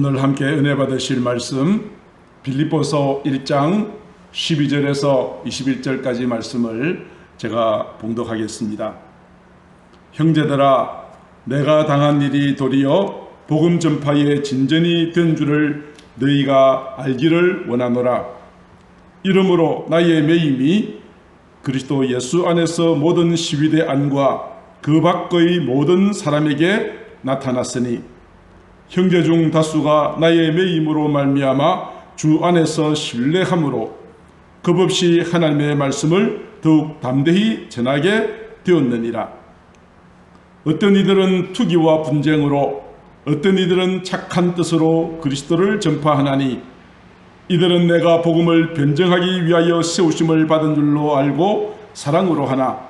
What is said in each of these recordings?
오늘 함께 은혜 받으실 말씀 빌립보서 1장 12절에서 21절까지 말씀을 제가 봉독하겠습니다. 형제들아, 내가 당한 일이 도리어 복음 전파의 진전이 된 줄을 너희가 알기를 원하노라. 이러므로 나의 매임이 그리스도 예수 안에서 모든 시위대 안과 그 밖의 모든 사람에게 나타났으니 형제 중 다수가 나의 매임으로 말미암아 주 안에서 신뢰함으로 겁없이 하나님의 말씀을 더욱 담대히 전하게 되었느니라. 어떤 이들은 투기와 분쟁으로, 어떤 이들은 착한 뜻으로 그리스도를 전파하나니 이들은 내가 복음을 변증하기 위하여 세우심을 받은 줄로 알고 사랑으로 하나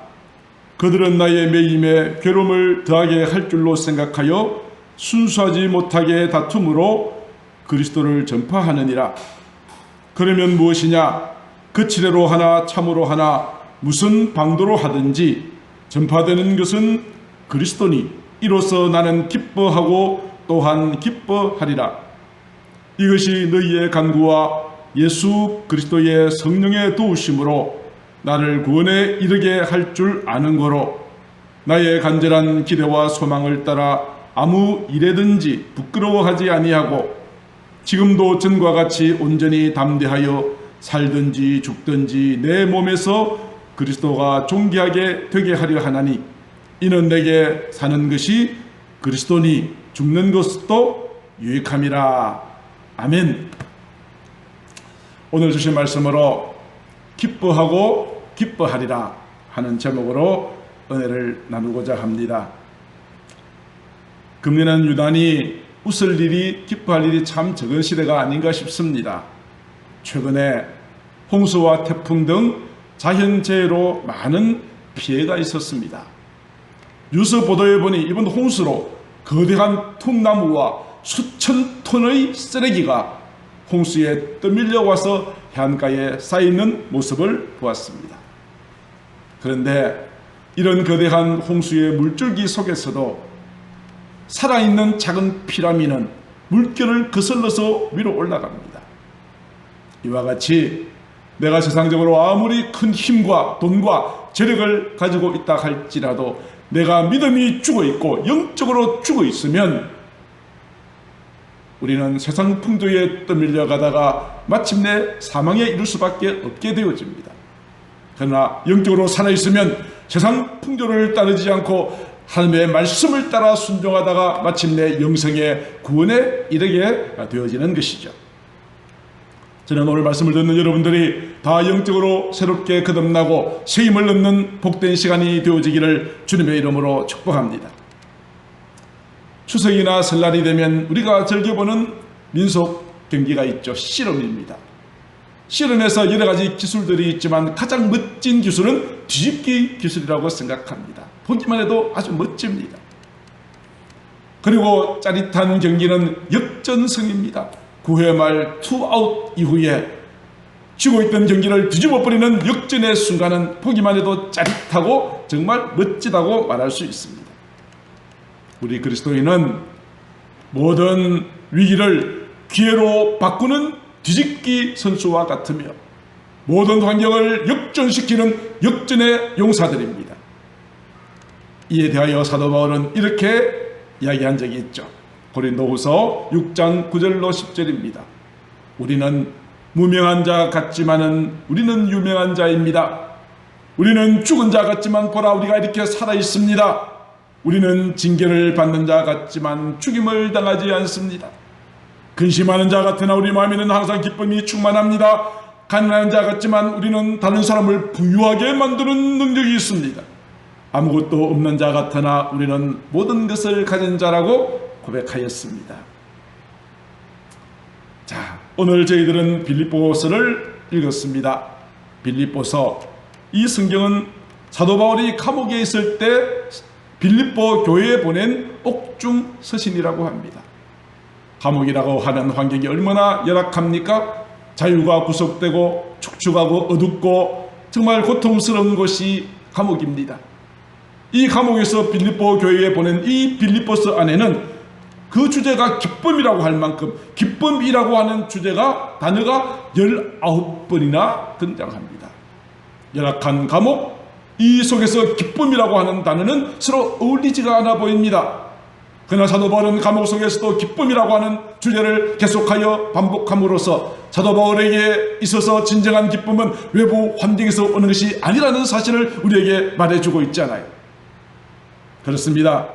그들은 나의 매임에 괴로움을 더하게 할 줄로 생각하여 순수하지 못하게 다툼으로 그리스도를 전파하느니라. 그러면 무엇이냐? 거칠애로 하나 참으로 하나 무슨 방도로 하든지 전파되는 것은 그리스도니 이로써 나는 기뻐하고 또한 기뻐하리라. 이것이 너희의 간구와 예수 그리스도의 성령의 도우심으로 나를 구원에 이르게 할 줄 아는 거로 나의 간절한 기대와 소망을 따라 아무 일에든지 부끄러워하지 아니하고 지금도 전과 같이 온전히 담대하여 살든지 죽든지 내 몸에서 그리스도가 존귀하게 되게 하려 하나니 이는 내게 사는 것이 그리스도니 죽는 것도 유익함이라. 아멘. 오늘 주신 말씀으로 기뻐하고 기뻐하리라 하는 제목으로 은혜를 나누고자 합니다. 금년은 유난히 웃을 일이, 기뻐할 일이 참 적은 시대가 아닌가 싶습니다. 최근에 홍수와 태풍 등 자연재해로 많은 피해가 있었습니다. 뉴스 보도에 보니 이번 홍수로 거대한 통나무와 수천 톤의 쓰레기가 홍수에 떠밀려 와서 해안가에 쌓이는 모습을 보았습니다. 그런데 이런 거대한 홍수의 물줄기 속에서도 살아있는 작은 피라미는 물결을 거슬러서 위로 올라갑니다. 이와 같이 내가 세상적으로 아무리 큰 힘과 돈과 재력을 가지고 있다 할지라도 내가 믿음이 죽어있고 영적으로 죽어있으면 우리는 세상 풍조에 떠밀려 가다가 마침내 사망에 이를 수밖에 없게 되어집니다. 그러나 영적으로 살아있으면 세상 풍조를 따르지 않고 하나님의 말씀을 따라 순종하다가 마침내 영생의 구원에 이르게 되어지는 것이죠. 저는 오늘 말씀을 듣는 여러분들이 다 영적으로 새롭게 거듭나고 새 힘을 얻는 복된 시간이 되어지기를 주님의 이름으로 축복합니다. 추석이나 설날이 되면 우리가 즐겨보는 민속 경기가 있죠. 씨름입니다. 씨름에서 여러 가지 기술들이 있지만 가장 멋진 기술은 뒤집기 기술이라고 생각합니다. 보기만 해도 아주 멋집니다. 그리고 짜릿한 경기는 역전승입니다. 9회 말 투아웃 이후에 쥐고 있던 경기를 뒤집어버리는 역전의 순간은 보기만 해도 짜릿하고 정말 멋지다고 말할 수 있습니다. 우리 그리스도인은 모든 위기를 기회로 바꾸는 뒤집기 선수와 같으며 모든 환경을 역전시키는 역전의 용사들입니다. 이에 대하여 사도 바울은 이렇게 이야기한 적이 있죠. 고린도후서 6장 9절로 10절입니다. 우리는 무명한 자 같지만은 우리는 유명한 자입니다. 우리는 죽은 자 같지만 보라 우리가 이렇게 살아 있습니다. 우리는 징계를 받는 자 같지만 죽임을 당하지 않습니다. 근심하는 자 같으나 우리 마음에는 항상 기쁨이 충만합니다. 가난한 자 같지만 우리는 다른 사람을 부유하게 만드는 능력이 있습니다. 아무것도 없는 자 같으나 우리는 모든 것을 가진 자라고 고백하였습니다. 자, 오늘 저희들은 빌립보서를 읽었습니다. 빌립보서, 이 성경은 사도 바울이 감옥에 있을 때 빌립보 교회에 보낸 옥중 서신이라고 합니다. 감옥이라고 하는 환경이 얼마나 열악합니까? 자유가 구속되고 축축하고 어둡고 정말 고통스러운 곳이 감옥입니다. 이 감옥에서 빌립보 교회에 보낸 이 빌립보서 안에는 그 주제가 기쁨이라고 할 만큼 기쁨이라고 하는 단어가 19번이나 등장합니다. 열악한 감옥, 이 속에서 기쁨이라고 하는 단어는 서로 어울리지가 않아 보입니다. 그러나 사도 바울은 감옥 속에서도 기쁨이라고 하는 주제를 계속하여 반복함으로써 사도 바울에게 있어서 진정한 기쁨은 외부 환경에서 오는 것이 아니라는 사실을 우리에게 말해주고 있잖아요. 그렇습니다.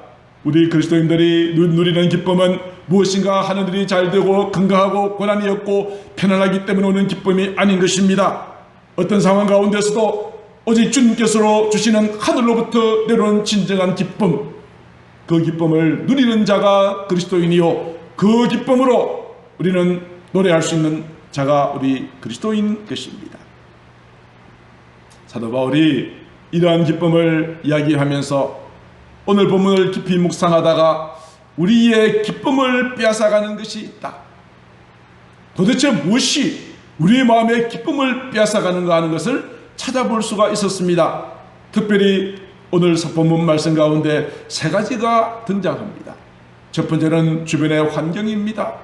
우리 그리스도인들이 누리는 기쁨은 무엇인가 하는 일이 잘 되고 건강하고 고난이 없고 편안하기 때문에 오는 기쁨이 아닌 것입니다. 어떤 상황 가운데서도 오직 주님께서 주시는 하늘로부터 내려오는 진정한 기쁨, 그 기쁨을 누리는 자가 그리스도인이요, 그 기쁨으로 우리는 노래할 수 있는 자가 우리 그리스도인 것입니다. 사도 바울이 이러한 기쁨을 이야기하면서 오늘 본문을 깊이 묵상하다가 우리의 기쁨을 빼앗아가는 것이 있다. 도대체 무엇이 우리의 마음의 기쁨을 빼앗아가는가 하는 것을 찾아볼 수가 있었습니다. 특별히 오늘 본문 말씀 가운데 세 가지가 등장합니다. 첫 번째는 주변의 환경입니다.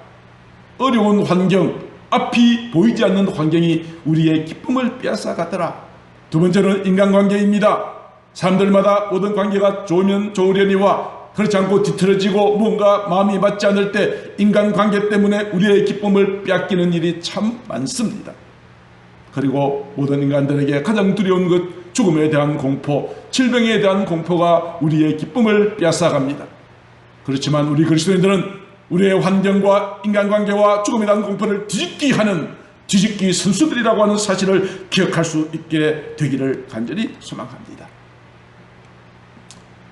어려운 환경, 앞이 보이지 않는 환경이 우리의 기쁨을 빼앗아가더라. 두 번째는 인간관계입니다. 사람들마다 모든 관계가 좋으면 좋으려니와 그렇지 않고 뒤틀어지고 뭔가 마음이 맞지 않을 때 인간관계 때문에 우리의 기쁨을 빼앗기는 일이 참 많습니다. 그리고 모든 인간들에게 가장 두려운 것, 죽음에 대한 공포, 질병에 대한 공포가 우리의 기쁨을 빼앗아갑니다. 그렇지만 우리 그리스도인들은 우리의 환경과 인간관계와 죽음에 대한 공포를 뒤집기 선수들이라고 하는 사실을 기억할 수 있게 되기를 간절히 소망합니다.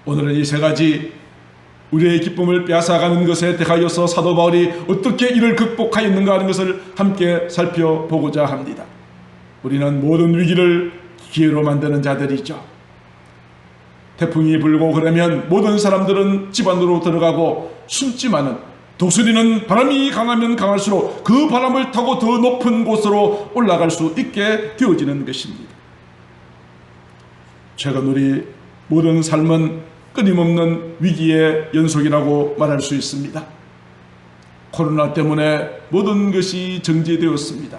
오늘은 이 세 가지 우리의 기쁨을 빼앗아가는 것에 대하여서 사도 바울이 어떻게 이를 극복하였는가 하는 것을 함께 살펴보고자 합니다. 우리는 모든 위기를 기회로 만드는 자들이죠. 태풍이 불고 그러면 모든 사람들은 집 안으로 들어가고 숨지만은 독수리는 바람이 강하면 강할수록 그 바람을 타고 더 높은 곳으로 올라갈 수 있게 되어지는 것입니다. 최근 우리 모든 삶은 끊임없는 위기의 연속이라고 말할 수 있습니다. 코로나 때문에 모든 것이 정지되었습니다.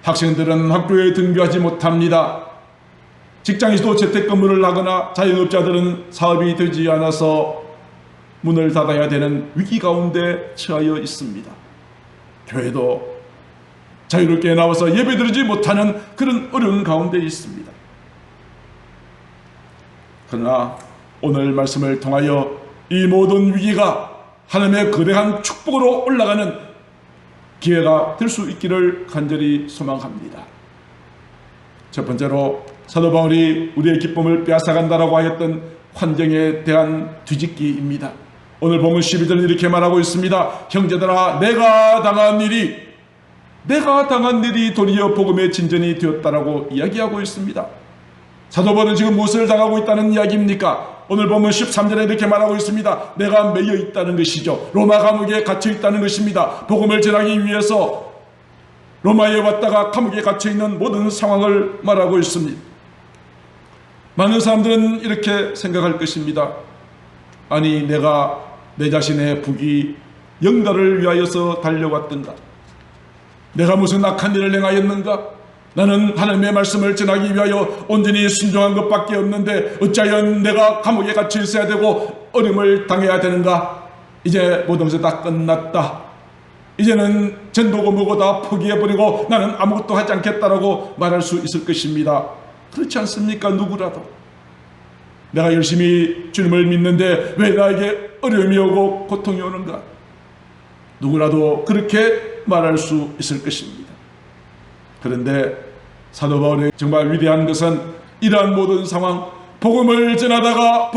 학생들은 학교에 등교하지 못합니다. 직장에서도 재택근무를 하거나 자영업자들은 사업이 되지 않아서 문을 닫아야 되는 위기 가운데 처하여 있습니다. 교회도 자유롭게 나와서 예배드리지 못하는 그런 어려운 가운데 있습니다. 그러나 오늘 말씀을 통하여 이 모든 위기가 하나님의 거대한 축복으로 올라가는 기회가 될 수 있기를 간절히 소망합니다. 첫 번째로 사도 바울이 우리의 기쁨을 빼앗아간다라고 하였던 환경에 대한 뒤집기입니다. 오늘 본문 12절은 이렇게 말하고 있습니다. 형제들아, 내가 당한 일이 도리어 복음의 진전이 되었다라고 이야기하고 있습니다. 사도 바울은 지금 무엇을 당하고 있다는 이야기입니까? 오늘 보면 13절에 이렇게 말하고 있습니다. 내가 매여 있다는 것이죠. 로마 감옥에 갇혀 있다는 것입니다. 복음을 전하기 위해서 로마에 왔다가 감옥에 갇혀 있는 모든 상황을 말하고 있습니다. 많은 사람들은 이렇게 생각할 것입니다. 아니, 내가 내 자신의 북이 영달을 위하여서 달려왔던가? 내가 무슨 악한 일을 행하였는가? 나는 하나님의 말씀을 전하기 위하여 온전히 순종한 것밖에 없는데 어찌하여 내가 감옥에 갇혀 있어야 되고 어려움을 당해야 되는가? 이제 모든 것이 다 끝났다. 이제는 전도고 뭐고 다 포기해버리고 나는 아무것도 하지 않겠다라고 말할 수 있을 것입니다. 그렇지 않습니까? 누구라도 내가 열심히 주님을 믿는데 왜 나에게 어려움이 오고 고통이 오는가? 누구라도 그렇게 말할 수 있을 것입니다. 그런데 사도 바울의 정말 위대한 것은 이러한 모든 상황, 복음을 전하다가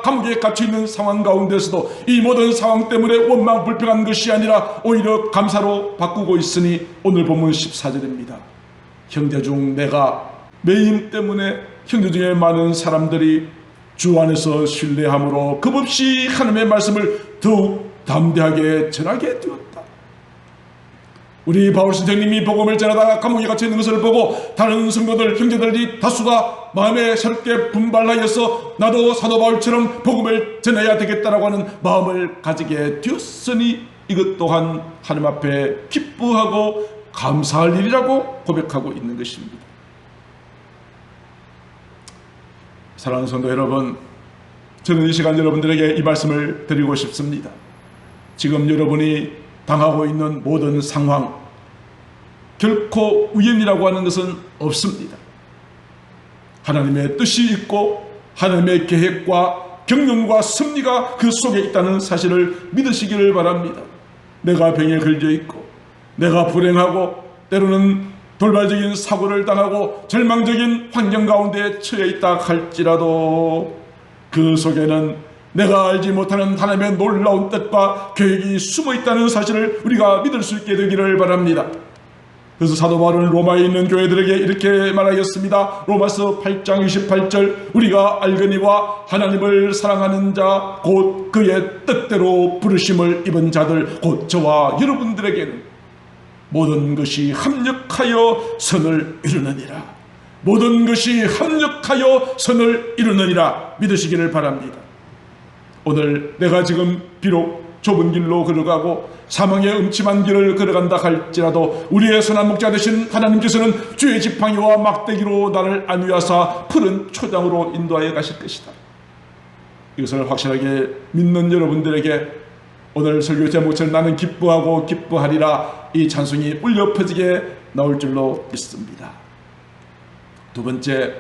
감옥에 갇혀있는 상황 가운데서도 이 모든 상황 때문에 원망 불평한 것이 아니라 오히려 감사로 바꾸고 있으니 오늘 본문 14절입니다. 형제 중 내가 매임 때문에 형제 중에 많은 사람들이 주 안에서 신뢰함으로 겁없이 하나님의 말씀을 더욱 담대하게 전하게 되었다. 우리 바울 선생님이 복음을 전하다가 감옥에 갇혀 있는 것을 보고 다른 성도들 형제들이 다수가 마음에 새롭게 분발하여서 나도 사도 바울처럼 복음을 전해야 되겠다라고 하는 마음을 가지게 되었으니 이것 또한 하나님 앞에 기뻐하고 감사할 일이라고 고백하고 있는 것입니다. 사랑하는 성도 여러분, 저는 이 시간 여러분들에게 이 말씀을 드리고 싶습니다. 지금 여러분이 당하고 있는 모든 상황, 결코 우연이라고 하는 것은 없습니다. 하나님의 뜻이 있고 하나님의 계획과 경륜과 섭리가 그 속에 있다는 사실을 믿으시기를 바랍니다. 내가 병에 걸려 있고 내가 불행하고 때로는 돌발적인 사고를 당하고 절망적인 환경 가운데 처해 있다 할지라도 그 속에는 내가 알지 못하는 하나님의 놀라운 뜻과 계획이 숨어 있다는 사실을 우리가 믿을 수 있게 되기를 바랍니다. 그래서 사도 바울은 로마에 있는 교회들에게 이렇게 말하였습니다. 로마서 8장 28절 우리가 알거니와 하나님을 사랑하는 자 곧 그의 뜻대로 부르심을 입은 자들 곧 저와 여러분들에게는 모든 것이 합력하여 선을 이루느니라. 모든 것이 합력하여 선을 이루느니라 믿으시기를 바랍니다. 오늘 내가 지금 비록 좁은 길로 걸어가고 사망의 음침한 길을 걸어간다 할지라도 우리의 선한 목자 되신 하나님께서는 주의 지팡이와 막대기로 나를 안위하사 푸른 초장으로 인도하여 가실 것이다. 이것을 확실하게 믿는 여러분들에게 오늘 설교 제목처럼 나는 기뻐하고 기뻐하리라 이 찬송이 울려 퍼지게 나올 줄로 믿습니다. 두 번째,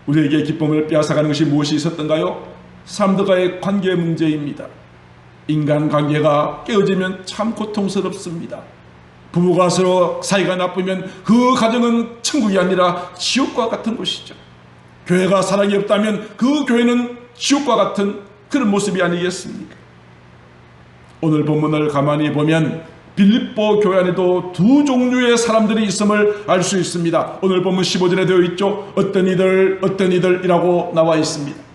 우리에게 기쁨을 빼앗아가는 것이 무엇이 있었던가요? 사람들과의 관계 문제입니다. 인간관계가 깨어지면 참 고통스럽습니다. 부부가 서로 사이가 나쁘면 그 가정은 천국이 아니라 지옥과 같은 곳이죠. 교회가 사랑이 없다면 그 교회는 지옥과 같은 그런 모습이 아니겠습니까? 오늘 본문을 가만히 보면 빌립보 교회 안에도 두 종류의 사람들이 있음을 알 수 있습니다. 오늘 본문 15절에 되어 있죠. 어떤 이들이라고 나와 있습니다.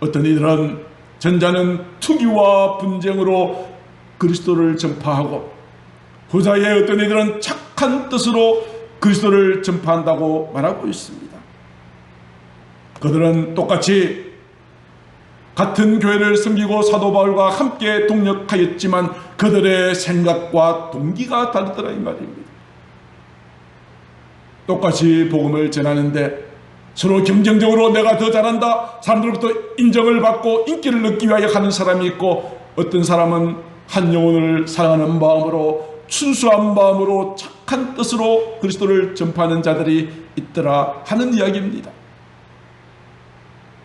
어떤 이들은 전자는 투기와 분쟁으로 그리스도를 전파하고 후자의 어떤 이들은 착한 뜻으로 그리스도를 전파한다고 말하고 있습니다. 그들은 똑같이 같은 교회를 섬기고 사도 바울과 함께 동역하였지만 그들의 생각과 동기가 다르더라 이 말입니다. 똑같이 복음을 전하는데 서로 경쟁적으로 내가 더 잘한다, 사람들로부터 인정을 받고 인기를 얻기 위하여 하는 사람이 있고 어떤 사람은 한 영혼을 사랑하는 마음으로 순수한 마음으로 착한 뜻으로 그리스도를 전파하는 자들이 있더라 하는 이야기입니다.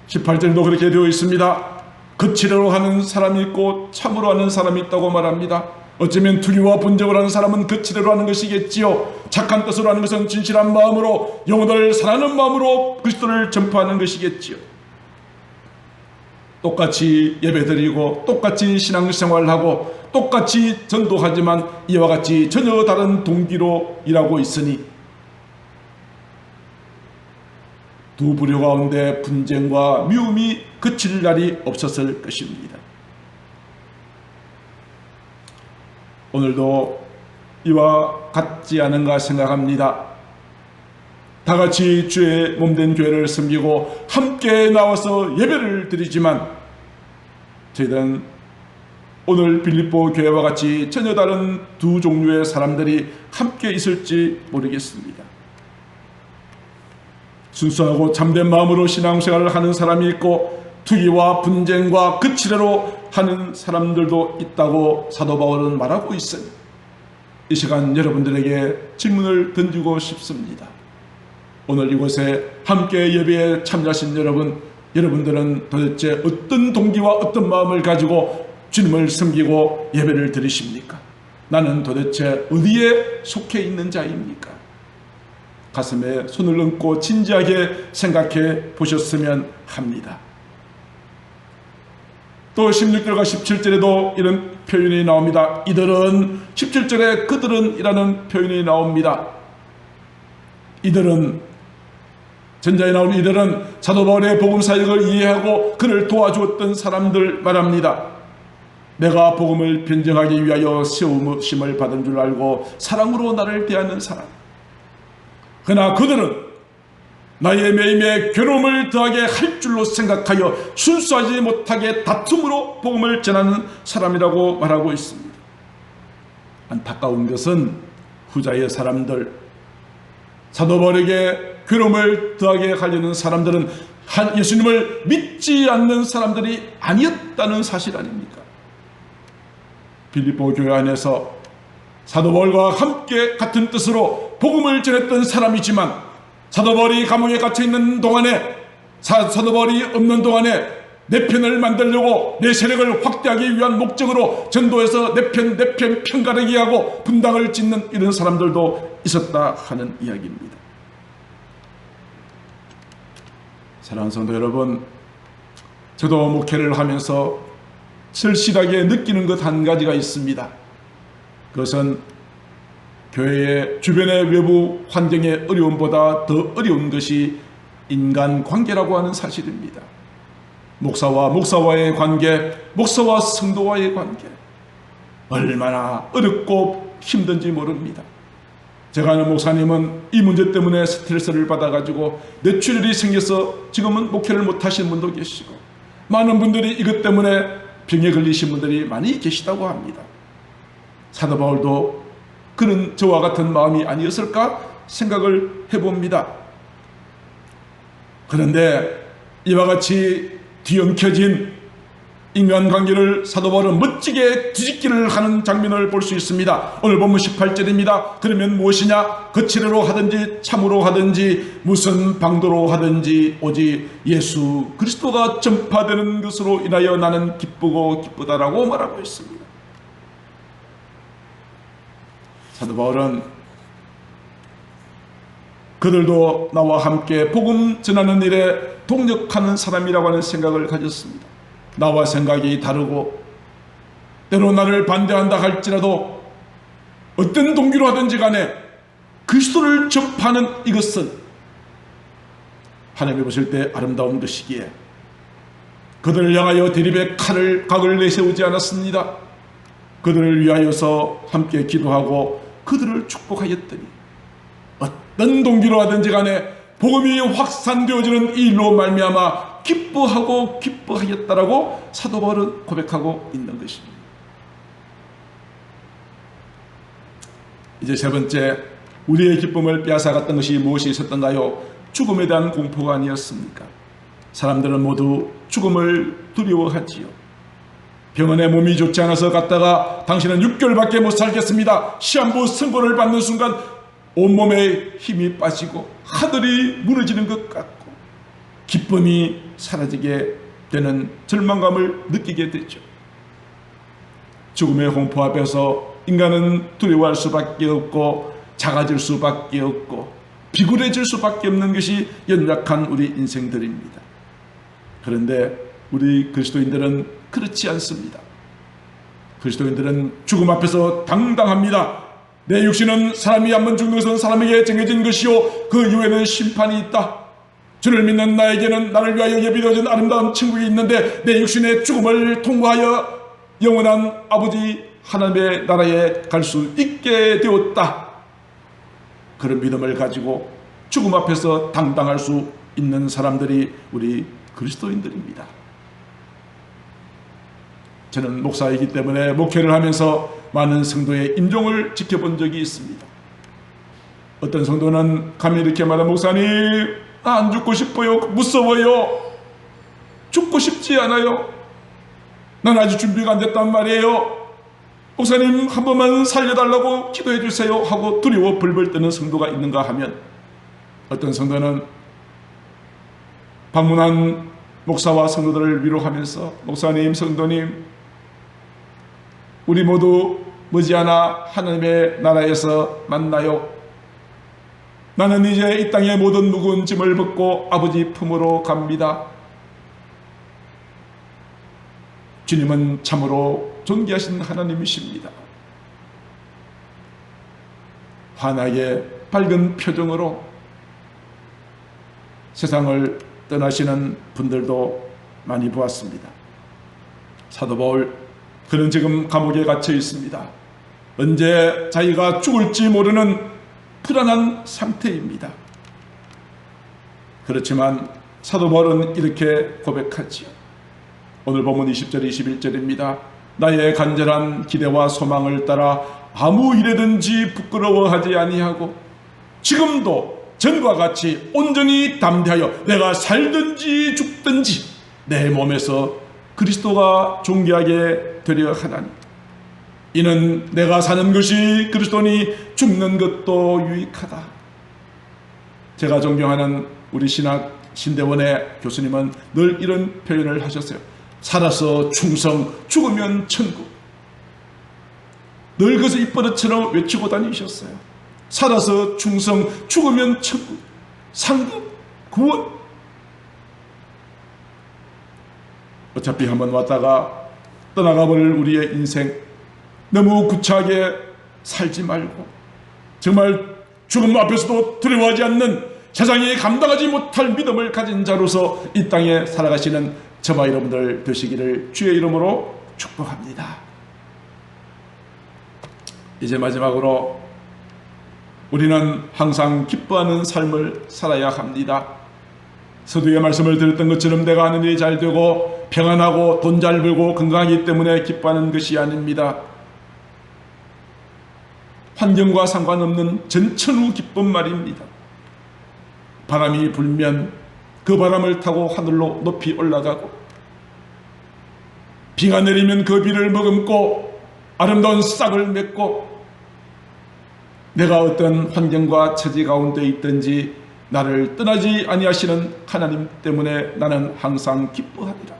18절도 그렇게 되어 있습니다. 거칠어로 하는 사람이 있고 참으로 하는 사람이 있다고 말합니다. 어쩌면 투기와 분쟁을 하는 사람은 거칠어로 하는 것이겠지요. 착한 뜻으로 하는 것은 진실한 마음으로 영혼을 사랑하는 마음으로 그리스도를 전파하는 것이겠지요. 똑같이 예배드리고 똑같이 신앙생활하고 똑같이 전도하지만 이와 같이 전혀 다른 동기로 일하고 있으니 두 부류 가운데 분쟁과 미움이 그칠 날이 없었을 것입니다. 오늘도 이와 같지 않은가 생각합니다. 다 같이 주의 몸된 교회를 섬기고 함께 나와서 예배를 드리지만 저희들은 오늘 빌립보 교회와 같이 전혀 다른 두 종류의 사람들이 함께 있을지 모르겠습니다. 순수하고 참된 마음으로 신앙생활을 하는 사람이 있고 투기와 분쟁과 거칠어로 하는 사람들도 있다고 사도 바울은 말하고 있으니 이 시간 여러분들에게 질문을 던지고 싶습니다. 오늘 이곳에 함께 예배에 참여하신 여러분들은 도대체 어떤 동기와 어떤 마음을 가지고 주님을 섬기고 예배를 드리십니까? 나는 도대체 어디에 속해 있는 자입니까? 가슴에 손을 얹고 진지하게 생각해 보셨으면 합니다. 또 16절과 17절에도 이런 표현이 나옵니다. 이들은 17절에 그들은 이라는 표현이 나옵니다. 이들은 전자에 나온 이들은 사도 바울의 복음 사역을 이해하고 그를 도와주었던 사람들 말합니다. 내가 복음을 변증하기 위하여 세우심을 받은 줄 알고 사랑으로 나를 대하는 사람. 그러나 그들은 나의 매임에 괴로움을 더하게 할 줄로 생각하여 순수하지 못하게 다툼으로 복음을 전하는 사람이라고 말하고 있습니다. 안타까운 것은 후자의 사람들, 사도 바울에게 괴로움을 더하게 하려는 사람들은 예수님을 믿지 않는 사람들이 아니었다는 사실 아닙니까? 빌립보 교회 안에서 사도 바울과 함께 같은 뜻으로 복음을 전했던 사람이지만 사도 바울이 감옥에 갇혀있는 동안에 사도 바울이 없는 동안에 내 편을 만들려고 내 세력을 확대하기 위한 목적으로 전도해서 내 편 편가르기 하고 분당을 짓는 이런 사람들도 있었다 하는 이야기입니다. 사랑하는 성도 여러분, 저도 목회를 하면서 절실하게 느끼는 것 한 가지가 있습니다. 그것은 교회의 주변의 외부 환경의 어려움보다 더 어려운 것이 인간관계라고 하는 사실입니다. 목사와의 관계, 목사와 성도와의 관계, 얼마나 어렵고 힘든지 모릅니다. 제가 아는 목사님은 이 문제 때문에 스트레스를 받아가지고 뇌출혈이 생겨서 지금은 목회를 못하시는 분도 계시고, 많은 분들이 이것 때문에 병에 걸리신 분들이 많이 계시다고 합니다. 사도 바울도 그는 저와 같은 마음이 아니었을까 생각을 해봅니다. 그런데 이와 같이 뒤엉켜진 인간관계를 사도 바울은 멋지게 뒤집기를 하는 장면을 볼 수 있습니다. 오늘 본문 18절입니다. 그러면 무엇이냐? 거칠어로 하든지 참으로 하든지 무슨 방도로 하든지 오직 예수 그리스도가 전파되는 것으로 인하여 나는 기쁘고 기쁘다라고 말하고 있습니다. 사도 바울은 그들도 나와 함께 복음 전하는 일에 동력하는 사람이라고 하는 생각을 가졌습니다. 나와 생각이 다르고 때로 나를 반대한다 할지라도 어떤 동기로 하든지 간에 그리스도를 접하는 이것은 하나님이 보실 때 아름다운 것이기에 그들을 향하여 대립의 각을 내세우지 않았습니다. 그들을 위하여서 함께 기도하고 그들을 축복하였더니 어떤 동기로 하든지 간에 복음이 확산되어지는 이 일로 말미암아 기뻐하고 기뻐하였다라고 사도 바울은 고백하고 있는 것입니다. 이제 세 번째, 우리의 기쁨을 빼앗아갔던 것이 무엇이 있었던가요? 죽음에 대한 공포가 아니었습니까? 사람들은 모두 죽음을 두려워하지요. 병원에 몸이 좋지 않아서 갔다가 당신은 6개월밖에 못 살겠습니다. 시한부 선고를 받는 순간 온몸에 힘이 빠지고 하늘이 무너지는 것 같고 기쁨이 사라지게 되는 절망감을 느끼게 되죠. 죽음의 공포 앞에서 인간은 두려워할 수밖에 없고 작아질 수밖에 없고 비굴해질 수밖에 없는 것이 연약한 우리 인생들입니다. 그런데 우리 그리스도인들은 그렇지 않습니다. 그리스도인들은 죽음 앞에서 당당합니다. 내 육신은 사람이 한번 죽는 것은 사람에게 정해진 것이요 그 이후에는 심판이 있다. 주를 믿는 나에게는 나를 위하여 예비되어진 아름다운 천국이 있는데 내 육신의 죽음을 통과하여 영원한 아버지 하나님의 나라에 갈 수 있게 되었다. 그런 믿음을 가지고 죽음 앞에서 당당할 수 있는 사람들이 우리 그리스도인들입니다. 저는 목사이기 때문에 목회를 하면서 많은 성도의 임종을 지켜본 적이 있습니다. 어떤 성도는 감히 이렇게 말합니다. 목사님, 나 안 죽고 싶어요. 무서워요. 죽고 싶지 않아요. 난 아직 준비가 안 됐단 말이에요. 목사님, 한 번만 살려달라고 기도해 주세요 하고 두려워 벌벌 떠는 성도가 있는가 하면, 어떤 성도는 방문한 목사와 성도들을 위로하면서 목사님, 성도님, 우리 모두 머지않아 하나님의 나라에서 만나요. 나는 이제 이 땅의 모든 무거운 짐을 벗고 아버지 품으로 갑니다. 주님은 참으로 존귀하신 하나님이십니다. 환하게 밝은 표정으로 세상을 떠나시는 분들도 많이 보았습니다. 사도 바울 그는 지금 감옥에 갇혀 있습니다. 언제 자기가 죽을지 모르는 불안한 상태입니다. 그렇지만 사도 바울은 이렇게 고백하지요. 오늘 본문 20절 21절입니다. 나의 간절한 기대와 소망을 따라 아무 일에든지 부끄러워하지 아니하고 지금도 전과 같이 온전히 담대하여 내가 살든지 죽든지 내 몸에서 그리스도가 존귀하게 되려 하나니 이는 내가 사는 것이 그리스도니 죽는 것도 유익하다. 제가 존경하는 우리 신대원의 교수님은 늘 이런 표현을 하셨어요. 살아서 충성, 죽으면 천국. 늘 그것을 입버릇처럼 외치고 다니셨어요. 살아서 충성, 죽으면 천국, 상급, 구원. 어차피 한번 왔다가 떠나가버릴 우리의 인생 너무 구차하게 살지 말고 정말 죽음 앞에서도 두려워하지 않는 세상이 감당하지 못할 믿음을 가진 자로서 이 땅에 살아가시는 저와 여러분들 되시기를 주의 이름으로 축복합니다. 이제 마지막으로 우리는 항상 기뻐하는 삶을 살아야 합니다. 서두에 말씀을 드렸던 것처럼 내가 하는 일이 잘 되고 평안하고 돈 잘 벌고 건강하기 때문에 기뻐하는 것이 아닙니다. 환경과 상관없는 전천후 기쁨 말입니다. 바람이 불면 그 바람을 타고 하늘로 높이 올라가고 비가 내리면 그 비를 머금고 아름다운 싹을 맺고 내가 어떤 환경과 처지 가운데 있든지 나를 떠나지 아니하시는 하나님 때문에 나는 항상 기뻐하리라.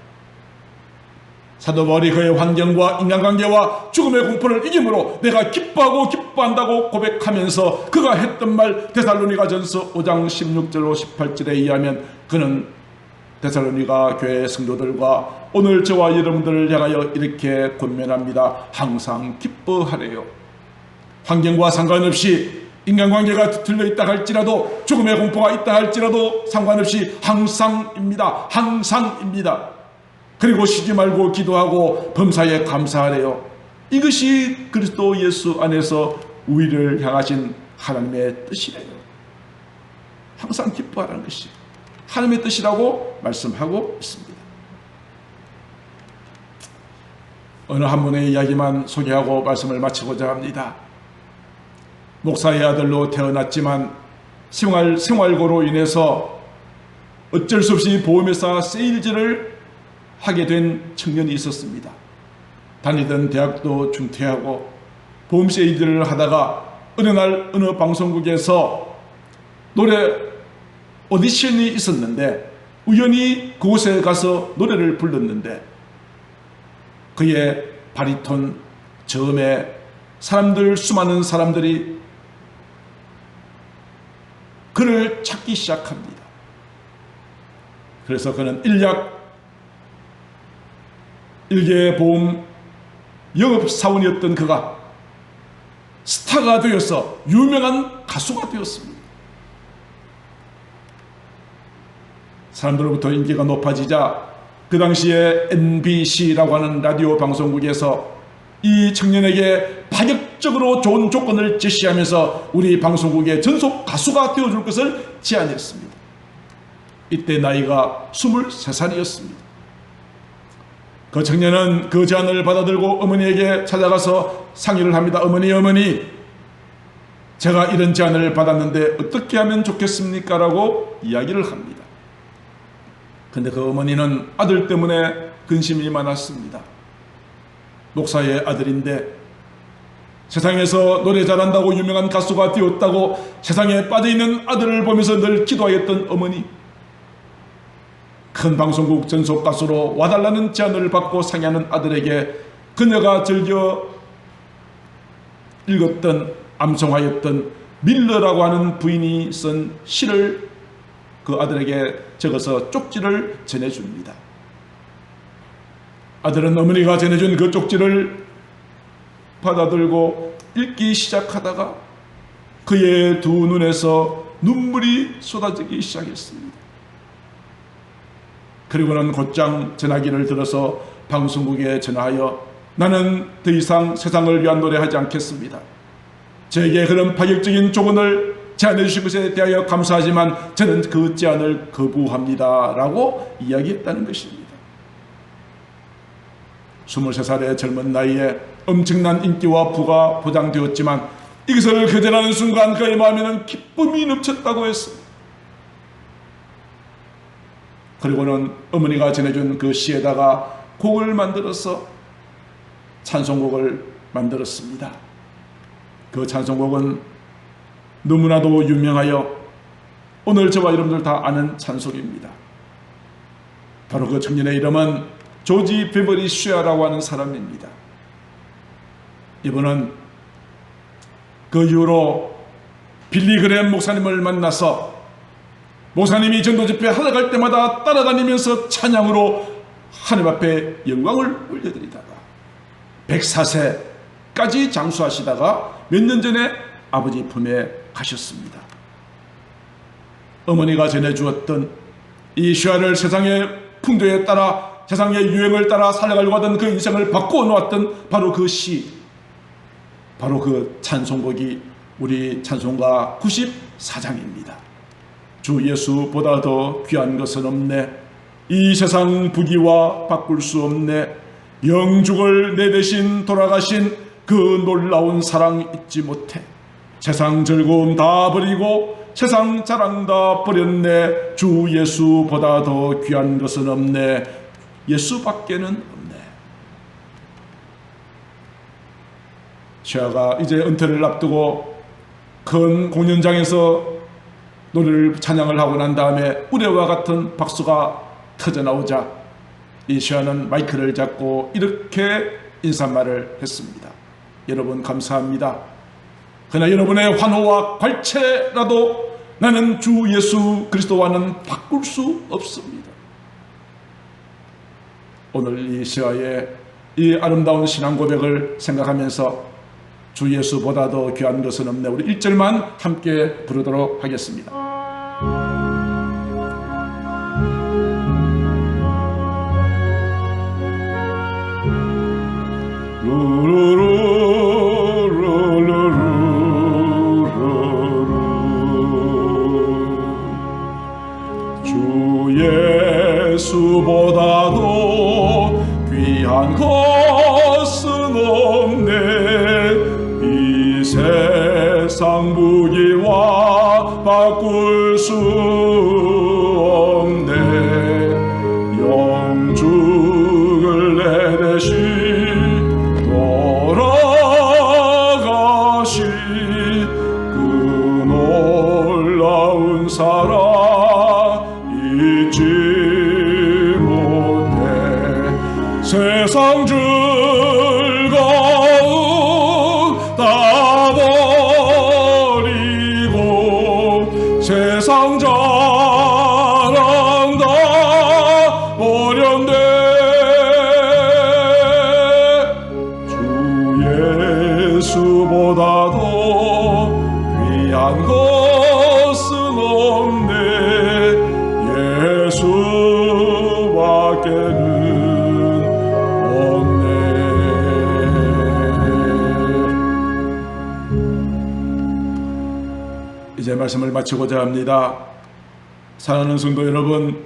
사도 바울이 그의 환경과 인간관계와 죽음의 공포를 이김으로 내가 기뻐하고 기뻐한다고 고백하면서 그가 했던 말 데살로니가전서 5장 16절로 18절에 의하면 그는 데살로니가 교회 성도들과 오늘 저와 여러분들을 향하여 이렇게 권면합니다. 항상 기뻐하래요. 환경과 상관없이 인간관계가 뒤틀려 있다 할지라도 죽음의 공포가 있다 할지라도 상관없이 항상입니다. 항상입니다. 그리고 쉬지 말고 기도하고 범사에 감사하래요. 이것이 그리스도 예수 안에서 우리를 향하신 하나님의 뜻이래요. 항상 기뻐하라는 것이 하나님의 뜻이라고 말씀하고 있습니다. 어느 한 분의 이야기만 소개하고 말씀을 마치고자 합니다. 목사의 아들로 태어났지만 생활고로 인해서 어쩔 수 없이 보험회사 세일즈를 하게 된 청년이 있었습니다. 다니던 대학도 중퇴하고 보험 세일즈를 하다가 어느 날 어느 방송국에서 노래 오디션이 있었는데 우연히 그곳에 가서 노래를 불렀는데 그의 바리톤 저음에 수많은 사람들이 그를 찾기 시작합니다. 그래서 그는 일개 보험 영업사원이었던 그가 스타가 되어서 유명한 가수가 되었습니다. 사람들로부터 인기가 높아지자 그 당시에 NBC라고 하는 라디오 방송국에서 이 청년에게 파격적으로 좋은 조건을 제시하면서 우리 방송국의 전속 가수가 되어줄 것을 제안했습니다. 이때 나이가 23살이었습니다. 그 청년은 그 제안을 받아들고 어머니에게 찾아가서 상의를 합니다. 어머니, 제가 이런 제안을 받았는데 어떻게 하면 좋겠습니까? 라고 이야기를 합니다. 근데 그 어머니는 아들 때문에 근심이 많았습니다. 목사의 아들인데 세상에서 노래 잘한다고 유명한 가수가 되었다고 세상에 빠져있는 아들을 보면서 늘 기도하였던 어머니, 큰 방송국 전속 가수로 와달라는 제안을 받고 상의하는 아들에게 그녀가 즐겨 읽었던 암송하였던 밀러라고 하는 부인이 쓴 시를 그 아들에게 적어서 쪽지를 전해줍니다. 아들은 어머니가 전해준 그 쪽지를 받아들고 읽기 시작하다가 그의 두 눈에서 눈물이 쏟아지기 시작했습니다. 그리고는 곧장 전화기를 들어서 방송국에 전화하여 나는 더 이상 세상을 위한 노래하지 않겠습니다. 저에게 그런 파격적인 조언을 제안해 주신 것에 대하여 감사하지만 저는 그 제안을 거부합니다 라고 이야기했다는 것입니다. 23살의 젊은 나이에 엄청난 인기와 부가 보장되었지만 이것을 거절하는 순간 그의 마음에는 기쁨이 넘쳤다고 했습니다. 그리고는 어머니가 전해준 그 시에다가 곡을 만들어서 찬송곡을 만들었습니다. 그 찬송곡은 너무나도 유명하여 오늘 저와 여러분들 다 아는 찬송입니다. 바로 그 청년의 이름은 조지 베버리 쉐어라고 하는 사람입니다. 이분은 그 이후로 빌리 그레엄 목사님을 만나서 목사님이 전도 집회 하러 갈 때마다 따라다니면서 찬양으로 하나님 앞에 영광을 올려드리다가 104세까지 장수하시다가 몇 년 전에 아버지 품에 가셨습니다. 어머니가 전해주었던 이 쉐어를 세상의 풍조에 따라 세상의 유행을 따라 살아가려고 하던 그 인생을 바꾸어 놓았던 바로 그 시, 바로 그 찬송곡이 우리 찬송가 94장입니다. 주 예수보다 더 귀한 것은 없네. 이 세상 부귀와 바꿀 수 없네. 영죽을 내 대신 돌아가신 그 놀라운 사랑 잊지 못해. 세상 즐거움 다 버리고 세상 자랑 다 버렸네. 주 예수보다 더 귀한 것은 없네. 예수밖에는 없네. 쉐어가 이제 은퇴를 앞두고 큰 공연장에서 노래를 찬양을 하고 난 다음에 우레와 같은 박수가 터져 나오자 이 쉐어는 마이크를 잡고 이렇게 인사말을 했습니다. 여러분 감사합니다. 그러나 여러분의 환호와 괄체라도 나는 주 예수 그리스도와는 바꿀 수 없습니다. 오늘 이 쉐어의 이 아름다운 신앙 고백을 생각하면서 주 예수보다 더 귀한 것은 없네. 우리 1절만 함께 부르도록 하겠습니다. 주 예수보다도 귀한 것은 없네. 이 세상 부귀와 바꿀 수 없네. 영죽을 내 대신 돌아가신 그 놀라운 사랑 잊지 못해. 세상 즐거움 다 버리고 세상 자랑 다 버렸네. 주 예수보다도 귀한 것은 없네. 예수밖에는 없네. 이제 말씀을 마치고자 합니다. 사랑하는 성도 여러분,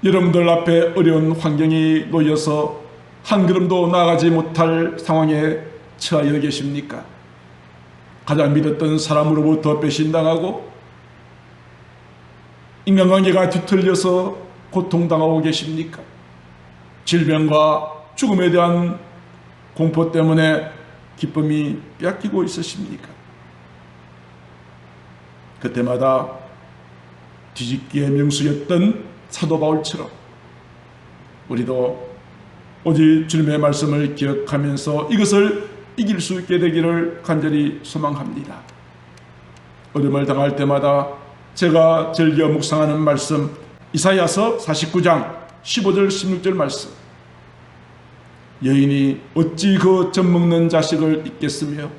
여러분들 앞에 어려운 환경이 놓여서 한 걸음도 나아가지 못할 상황에 처하여 계십니까? 가장 믿었던 사람으로부터 배신당하고 인간관계가 뒤틀려서 고통당하고 계십니까? 질병과 죽음에 대한 공포 때문에 기쁨이 뺏기고 있으십니까? 그때마다 뒤집기의 명수였던 사도 바울처럼 우리도 오직 주님의 말씀을 기억하면서 이것을 이길 수 있게 되기를 간절히 소망합니다. 어려움을 당할 때마다 제가 즐겨 묵상하는 말씀, 이사야서 49장 15절 16절 말씀. 여인이 어찌 그 젖먹는 자식을 잊겠으며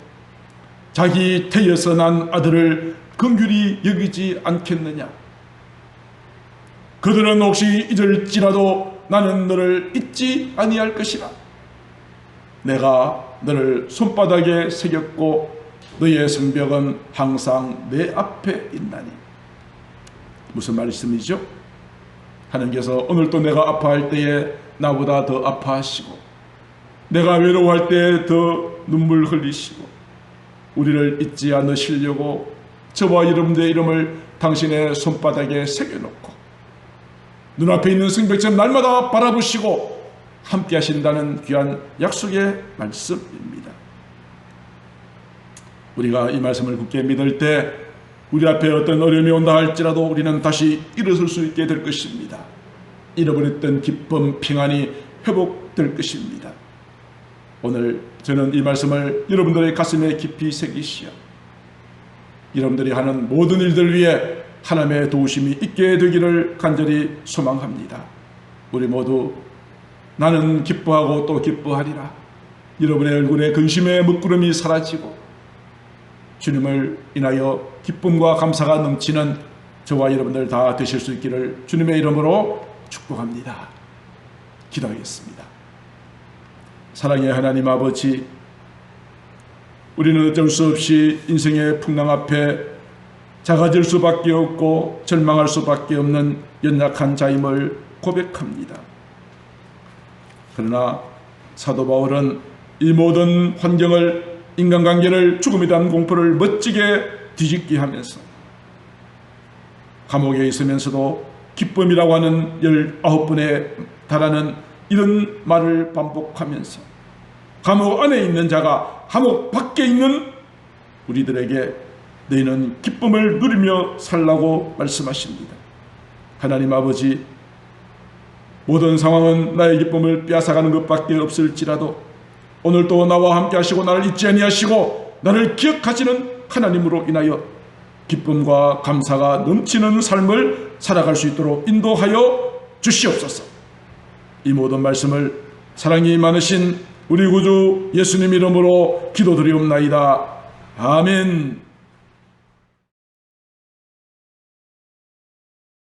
자기 태에서 난 아들을 긍휼히 여기지 않겠느냐. 그들은 혹시 잊을지라도 나는 너를 잊지 아니할 것이라. 내가 너를 손바닥에 새겼고 너의 성벽은 항상 내 앞에 있나니. 무슨 말씀이죠? 하나님께서 오늘도 내가 아파할 때에 나보다 더 아파하시고, 내가 외로워할 때에 더 눈물 흘리시고, 우리를 잊지 않으시려고 저와 여러분들의 이름을 당신의 손바닥에 새겨놓고 눈앞에 있는 성벽처럼 날마다 바라보시고 함께 하신다는 귀한 약속의 말씀입니다. 우리가 이 말씀을 굳게 믿을 때 우리 앞에 어떤 어려움이 온다 할지라도 우리는 다시 일어설 수 있게 될 것입니다. 잃어버렸던 기쁨, 평안이 회복될 것입니다. 오늘 저는 이 말씀을 여러분들의 가슴에 깊이 새기시어 여러분들이 하는 모든 일들 위해 하나님의 도우심이 있게 되기를 간절히 소망합니다. 우리 모두 나는 기뻐하고 또 기뻐하리라. 여러분의 얼굴에 근심의 먹구름이 사라지고 주님을 인하여 기쁨과 감사가 넘치는 저와 여러분들 다 되실 수 있기를 주님의 이름으로 축복합니다. 기도하겠습니다. 사랑의 하나님 아버지, 우리는 어쩔 수 없이 인생의 풍랑 앞에 작아질 수밖에 없고 절망할 수밖에 없는 연약한 자임을 고백합니다. 그러나 사도 바울은 이 모든 환경을, 인간관계를, 죽음에 대한 공포를 멋지게 뒤집게 하면서 감옥에 있으면서도 기쁨이라고 하는 19번에 달하는 이런 말을 반복하면서 감옥 안에 있는 자가 감옥 밖에 있는 우리들에게 너희는 기쁨을 누리며 살라고 말씀하십니다. 하나님 아버지, 모든 상황은 나의 기쁨을 빼앗아가는 것밖에 없을지라도 오늘도 나와 함께 하시고 나를 잊지 아니하시고 나를 기억하시는 하나님으로 인하여 기쁨과 감사가 넘치는 삶을 살아갈 수 있도록 인도하여 주시옵소서. 이 모든 말씀을 사랑이 많으신 우리 구주 예수님 이름으로 기도드리옵나이다. 아멘.